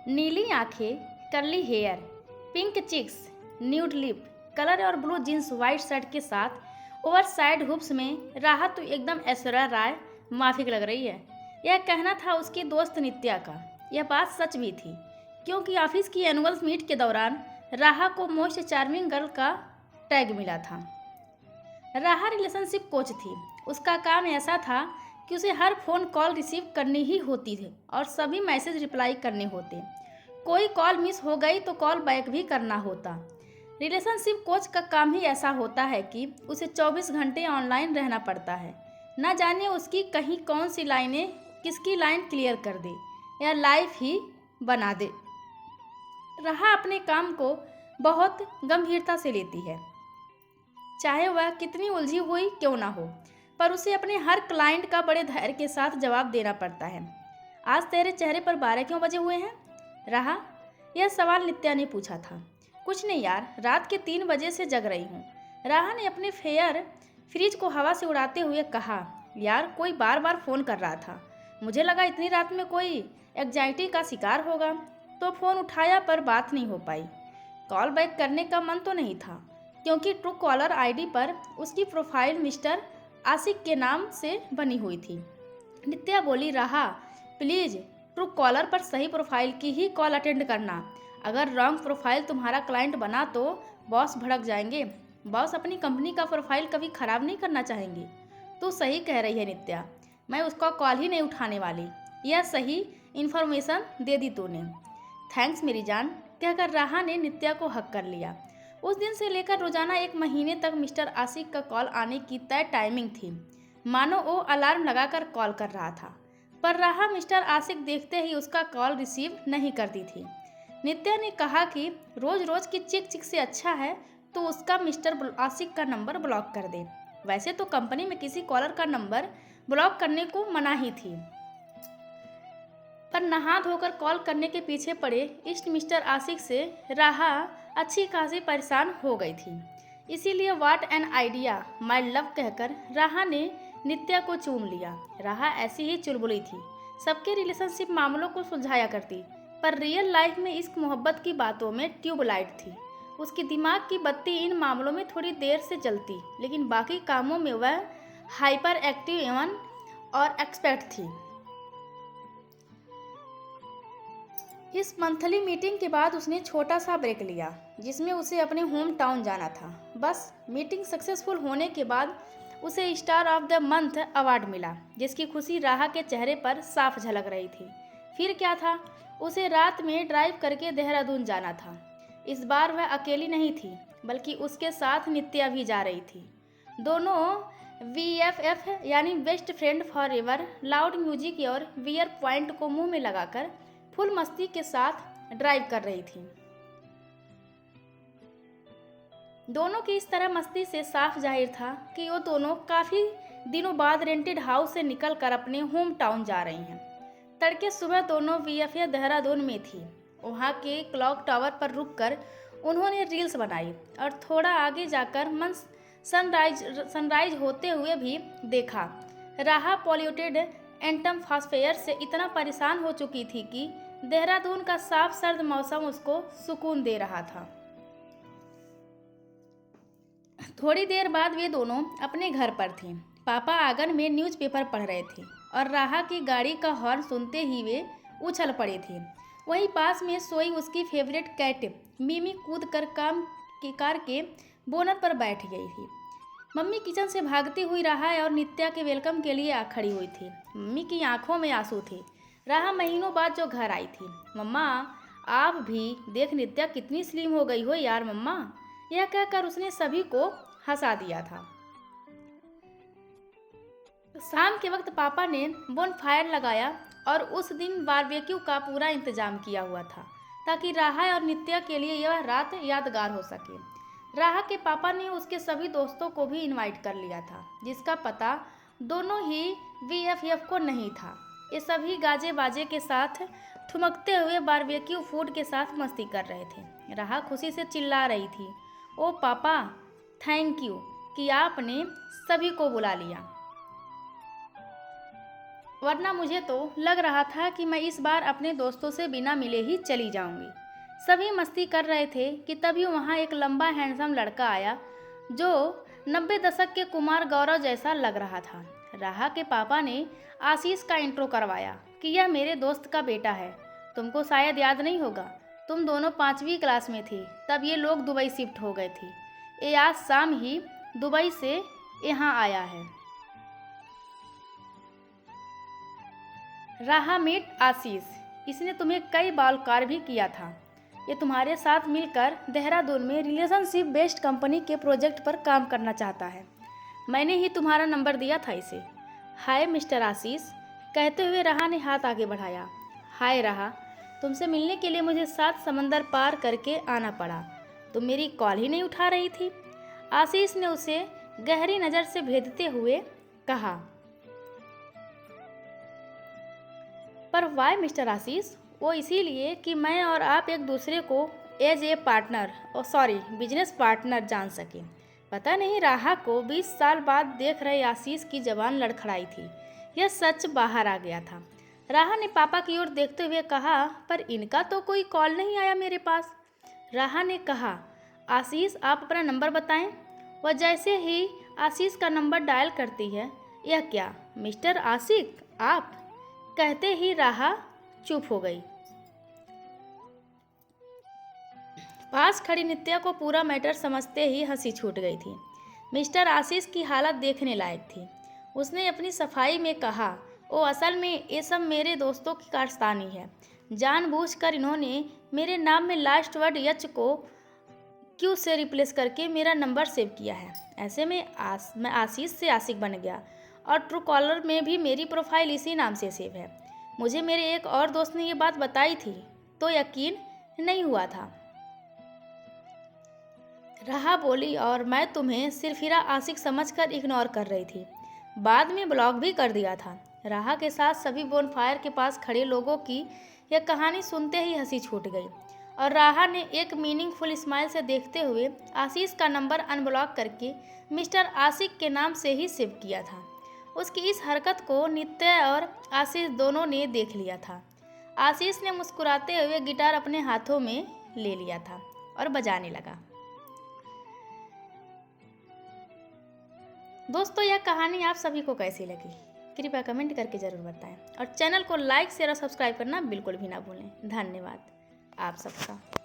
नीली आंखें, curly hair, pink cheeks, nude lip colour और ब्लू जींस वाइट शर्ट के साथ ओवर साइड हुप्स में राहत तो एकदम ऐश्वर्या राय माफिक लग रही है। यह कहना था उसकी दोस्त नित्या का। यह बात सच भी थी, क्योंकि ऑफिस की एनुअल मीट के दौरान राहा को मोस्ट चार्मिंग गर्ल का टैग मिला था। राहा रिलेशनशिप कोच थी। उसका काम ऐसा था कि उसे हर फ़ोन कॉल रिसीव करनी ही होती थी और सभी मैसेज रिप्लाई करने होते। कोई कॉल मिस हो गई तो कॉल बैक भी करना होता। रिलेशनशिप कोच का काम ही ऐसा होता है कि उसे 24 घंटे ऑनलाइन रहना पड़ता है। न जाने उसकी कहीं कौन सी लाइनें किसकी लाइन क्लियर कर दे या लाइफ ही बना दे। राहा अपने काम को बहुत गंभीरता से लेती है, चाहे वह कितनी उलझी हुई क्यों ना हो, पर उसे अपने हर क्लाइंट का बड़े धैर्य के साथ जवाब देना पड़ता है। आज तेरे चेहरे पर 12 क्यों बजे हुए हैं राहा? यह सवाल नित्या ने पूछा था। कुछ नहीं यार, रात के 3 बजे से जग रही हूँ, राहा ने अपने फेयर फ्रिज को हवा से उड़ाते हुए कहा। यार कोई बार बार फ़ोन कर रहा था, मुझे लगा इतनी रात में कोई एग्जाइटी का शिकार होगा, तो फ़ोन उठाया पर बात नहीं हो पाई। कॉल बैक करने का मन तो नहीं था, क्योंकि ट्रू कॉलर आईडी पर उसकी प्रोफाइल मिस्टर आशिक के नाम से बनी हुई थी। नित्या बोली, राहा प्लीज़ ट्रू कॉलर पर सही प्रोफाइल की ही कॉल अटेंड करना। अगर रॉन्ग प्रोफाइल तुम्हारा क्लाइंट बना तो बॉस भड़क जाएंगे। बॉस अपनी कंपनी का प्रोफाइल कभी ख़राब नहीं करना चाहेंगे। तू सही कह रही है नित्या, मैं उसका कॉल ही नहीं उठाने वाली। यह सही इन्फॉर्मेशन दे दी तूने, थैंक्स मेरी जान, कहकर राहा ने नित्या को हक कर लिया। उस दिन से लेकर रोजाना 1 महीने तक मिस्टर आशिक का कॉल आने की तय टाइमिंग थी, मानो वो अलार्म लगाकर कॉल कर रहा था। पर राहा मिस्टर आशिक देखते ही उसका कॉल रिसीव नहीं करती थी। नित्या ने कहा कि रोज रोज की चिक चिक से अच्छा है तो उसका मिस्टर आशिक का नंबर ब्लॉक कर दे। वैसे तो कंपनी में किसी कॉलर का नंबर ब्लॉक करने को मना ही थी, पर नहा धोकर कॉल करने के पीछे पड़े इष्ट मिस्टर आशिक से राहा अच्छी खासी परेशान हो गई थी। इसीलिए what an idea my love कहकर राहा ने नित्या को चूम लिया। राहा ऐसी ही चुलबुली थी, सबके रिलेशनशिप मामलों को सुलझाया करती, पर रियल लाइफ में इश्क मोहब्बत की बातों में ट्यूबलाइट थी। उसकी दिमाग की बत्ती इन मामलों में थोड़ी देर से जलती, लेकिन बाकी कामों में वह हाइपर एक्टिव एवं और एक्सपर्ट थी। इस मंथली मीटिंग के बाद उसने छोटा सा ब्रेक लिया, जिसमें उसे अपने होम टाउन जाना था। बस मीटिंग सक्सेसफुल होने के बाद उसे star of the month award मिला, जिसकी खुशी राहा के चेहरे पर साफ झलक रही थी। फिर क्या था, उसे रात में ड्राइव करके देहरादून जाना था। इस बार वह अकेली नहीं थी, बल्कि उसके साथ नित्या भी जा रही थी। दोनों VFF यानी best friend for ever loud music और वियर पॉइंट को मुंह में लगाकर फुल मस्ती के साथ ड्राइव कर रही थी। दोनों की इस तरह मस्ती से साफ जाहिर था कि वो दोनों काफ़ी दिनों बाद रेंटेड हाउस से निकलकर अपने होम टाउन जा रही हैं। तड़के सुबह दोनों VFF देहरादून में थी। वहाँ के क्लॉक टावर पर रुककर उन्होंने रील्स बनाई और थोड़ा आगे जाकर सनराइज होते हुए भी देखा। राहा पॉल्यूटेड एंटम फॉस्फेयर से इतना परेशान हो चुकी थी कि देहरादून का साफ सर्द मौसम उसको सुकून दे रहा था। थोड़ी देर बाद वे दोनों अपने घर पर थे। पापा आंगन में न्यूज़पेपर पढ़ रहे थे और राहा की गाड़ी का हॉर्न सुनते ही वे उछल पड़े थे। वहीं पास में सोई उसकी फेवरेट कैट मिमी कूद कर कार के बोनट पर बैठ गई थी। मम्मी किचन से भागती हुई राहा और नित्या के वेलकम के लिए आ खड़ी हुई थी। मम्मी की आंखों में आंसू थे। राहा महीनों बाद जो घर आई थी। मम्मा आप भी देख, नित्या कितनी स्लिम हो गई हो यार मम्मा, यह कहकर उसने सभी को हंसा दिया था। शाम के वक्त पापा ने बोनफायर लगाया और उस दिन बारबेक्यू का पूरा इंतजाम किया हुआ था, ताकि राहा और नित्या के लिए यह रात यादगार हो सके। राहा के पापा ने उसके सभी दोस्तों को भी इनवाइट कर लिया था, जिसका पता दोनों ही VFF को नहीं था। ये सभी गाजे बाजे के साथ ठुमकते हुए बारबेक्यू फूड के साथ मस्ती कर रहे थे। राहा खुशी से चिल्ला रही थी, ओ पापा थैंक यू कि आपने सभी को बुला लिया। वरना मुझे तो लग रहा था कि मैं इस बार अपने दोस्तों से बिना मिले ही चली जाऊंगी। सभी मस्ती कर रहे थे कि तभी वहाँ एक लंबा हैंडसम लड़का आया जो 90 दशक के कुमार गौरव जैसा लग रहा था। राहा के पापा ने आशीष का इंट्रो करवाया कि यह मेरे दोस्त का बेटा है। तुमको शायद याद नहीं होगा, तुम दोनों 5वीं क्लास में थी तब ये लोग दुबई शिफ्ट हो गए थे। ये आज शाम ही दुबई से यहाँ आया है। राहा मीट आशीष, इसने तुम्हें कई बार कॉल भी किया था। ये तुम्हारे साथ मिलकर देहरादून में रिलेशनशिप बेस्ड कंपनी के प्रोजेक्ट पर काम करना चाहता है। मैंने ही तुम्हारा नंबर दिया था इसे। हाय मिस्टर आशीष, कहते हुए राहा ने हाथ आगे बढ़ाया। हाय राहा, तुमसे मिलने के लिए मुझे 7 समंदर पार करके आना पड़ा। तुम मेरी कॉल ही नहीं उठा रही थी। आशीष ने उसे गहरी नज़र से भेदते हुए कहा। पर वाई मिस्टर आशीष? वो इसीलिए कि मैं और आप एक दूसरे को as a partner business partner जान सकें। पता नहीं राहा को 20 साल बाद देख रहे आशीष की जबान लड़खड़ाई थी। यह सच बाहर आ गया था। राहा ने पापा की ओर देखते हुए कहा, पर इनका तो कोई कॉल नहीं आया मेरे पास। राहा ने कहा, आशीष आप अपना नंबर बताएं। वह जैसे ही आशीष का नंबर डायल करती है, यह क्या मिस्टर आशिक आप? कहते ही राहा चुप हो गई। पास खड़ी नित्या को पूरा मैटर समझते ही हंसी छूट गई थी। मिस्टर आशीष की हालत देखने लायक थी। उसने अपनी सफाई में कहा, ओ असल में ये सब मेरे दोस्तों की कारस्तानी है। जानबूझकर इन्होंने मेरे नाम में लास्ट वर्ड एच को क्यू से रिप्लेस करके मेरा नंबर सेव किया है। ऐसे में मैं आशीष से आशिक बन गया और ट्रू कॉलर में भी मेरी प्रोफाइल इसी नाम से सेव है। मुझे मेरे एक और दोस्त ने ये बात बताई थी तो यकीन नहीं हुआ था। राहा बोली, और मैं तुम्हें सिरफिरा आशिक समझकर इग्नोर कर रही थी। बाद में ब्लॉक भी कर दिया था। राहा के साथ सभी बोनफायर के पास खड़े लोगों की यह कहानी सुनते ही हंसी छूट गई और राहा ने एक मीनिंगफुल स्माइल से देखते हुए आशीष का नंबर अनब्लॉक करके मिस्टर आशिक के नाम से ही सेव किया था। उसकी इस हरकत को नित्या और आशीष दोनों ने देख लिया था। आशीष ने मुस्कुराते हुए गिटार अपने हाथों में ले लिया था और बजाने लगा। दोस्तों, यह कहानी आप सभी को कैसी लगी कृपया कमेंट करके ज़रूर बताएं और चैनल को लाइक शेयर और सब्सक्राइब करना बिल्कुल भी ना भूलें। धन्यवाद आप सबका।